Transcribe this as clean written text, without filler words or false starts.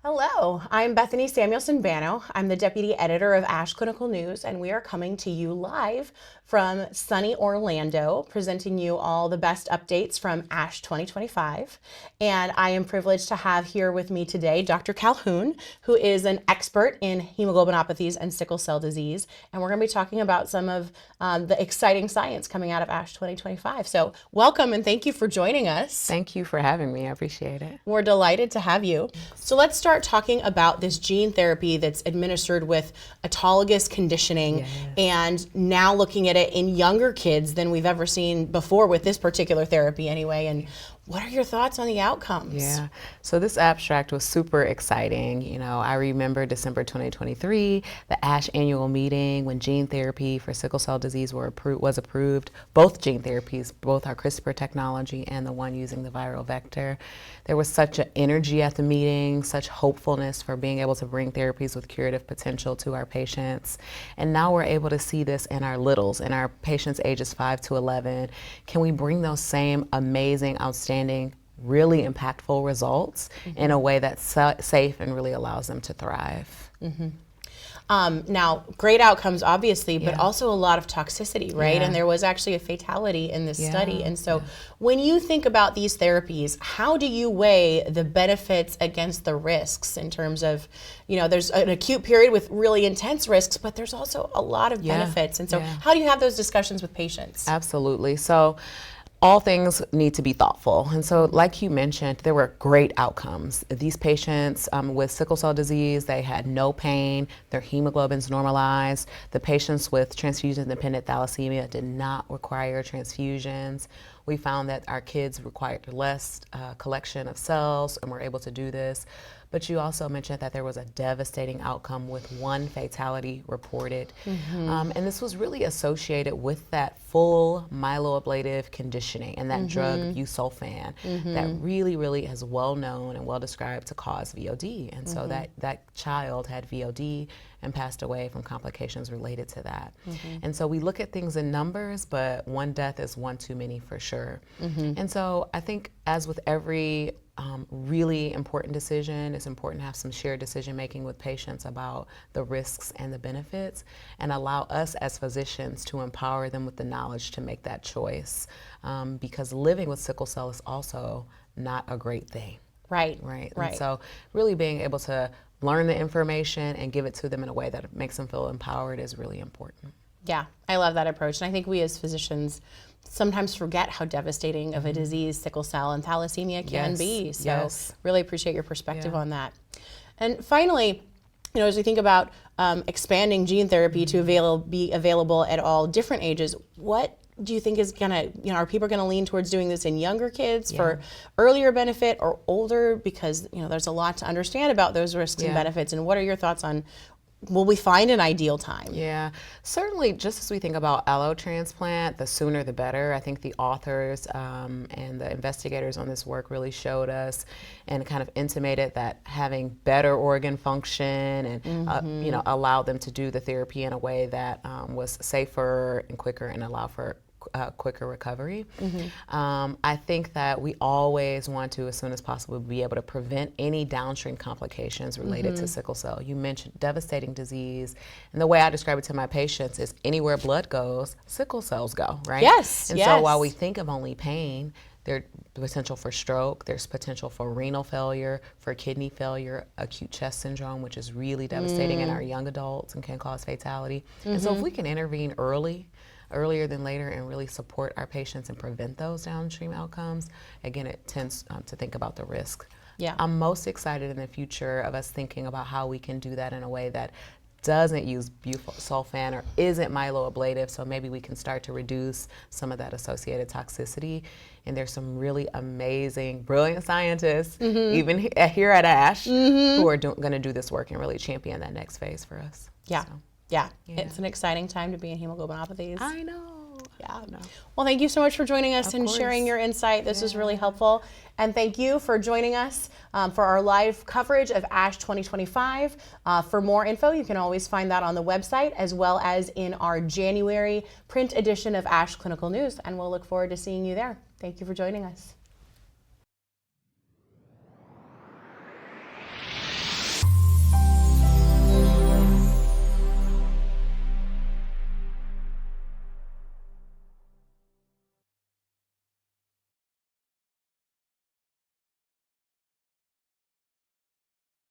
Hello, I'm Bethany Samuelson-Bano. I'm the Deputy Editor of ASH Clinical News, and we are coming to you live from sunny Orlando, presenting you all the best updates from ASH 2025. And I am privileged to have here with me today Dr. Calhoun, who is an expert in hemoglobinopathies and sickle cell disease. And we're going to be talking about some of the exciting science coming out of ASH 2025. So welcome and thank you for joining us. Thank you for having me. I appreciate it. We're delighted to have you. So let's start talking about this gene therapy that's administered with autologous conditioning, and now looking at it in younger kids than we've ever seen before with this particular therapy anyway. And what are your thoughts on the outcomes? Yeah, so this abstract was super exciting. You know, I remember December 2023, the ASH annual meeting when gene therapy for sickle cell disease was approved. Both gene therapies, both our CRISPR technology and the one using the viral vector. There was such an energy at the meeting, such hopefulness for being able to bring therapies with curative potential to our patients. And now we're able to see this in our littles, in our patients ages 5 to 11. Can we bring those same amazing, outstanding, really impactful results in a way that's safe and really allows them to thrive? Now, great outcomes, obviously, but also a lot of toxicity, right? And there was actually a fatality in this study. And so when you think about these therapies, how do you weigh the benefits against the risks in terms of, you know, there's an acute period with really intense risks, but there's also a lot of benefits. And so how do you have those discussions with patients? Absolutely. So all things need to be thoughtful. And so like you mentioned, there were great outcomes. These patients with sickle cell disease, they had no pain, their hemoglobins normalized. The patients with transfusion-dependent thalassemia did not require transfusions. We found that our kids required less collection of cells and were able to do this. But you also mentioned that there was a devastating outcome with one fatality reported. And this was really associated with that full myeloablative conditioning and that drug busulfan that really is well known and well described to cause VOD. And so that child had VOD and passed away from complications related to that. And so we look at things in numbers, but one death is one too many for sure. And so I think, as with every really important decision, it's important to have some shared decision making with patients about the risks and the benefits, and allow us as physicians to empower them with the knowledge to make that choice, because living with sickle cell is also not a great thing. Right. And so really being able to learn the information and give it to them in a way that makes them feel empowered is really important. Yeah, I love that approach. And I think we as physicians sometimes forget how devastating of a disease sickle cell and thalassemia can be. So really appreciate your perspective on that. And finally, you know, as we think about expanding gene therapy to be available at all different ages, what do you think is gonna, you know, are people gonna lean towards doing this in younger kids for earlier benefit, or older? Because, you know, there's a lot to understand about those risks and benefits. And what are your thoughts on, will we find an ideal time? Yeah, certainly, just as we think about allotransplant, the sooner the better. I think the authors and the investigators on this work really showed us and kind of intimated that having better organ function and you know, allowed them to do the therapy in a way that was safer and quicker and allow for quicker recovery. I think that we always want to, as soon as possible, be able to prevent any downstream complications related to sickle cell. You mentioned devastating disease, and the way I describe it to my patients is anywhere blood goes, sickle cells go, right? Yes. And so while we think of only pain, there's potential for stroke, there's potential for renal failure, for kidney failure, acute chest syndrome, which is really devastating in our young adults and can cause fatality. And so if we can intervene earlier than later, and really support our patients and prevent those downstream outcomes, again, it tends to think about the risk. I'm most excited in the future of us thinking about how we can do that in a way that doesn't use busulfan or isn't myeloablative, so maybe we can start to reduce some of that associated toxicity. And there's some really amazing, brilliant scientists, even here at ASH, who are going to do this work and really champion that next phase for us. Yeah. Yeah, it's an exciting time to be in hemoglobinopathies. I know. Yeah. Well, thank you so much for joining us and sharing your insight. This was really helpful. And thank you for joining us for our live coverage of ASH 2025. For more info, you can always find that on the website as well as in our January print edition of ASH Clinical News. And we'll look forward to seeing you there. Thank you for joining us.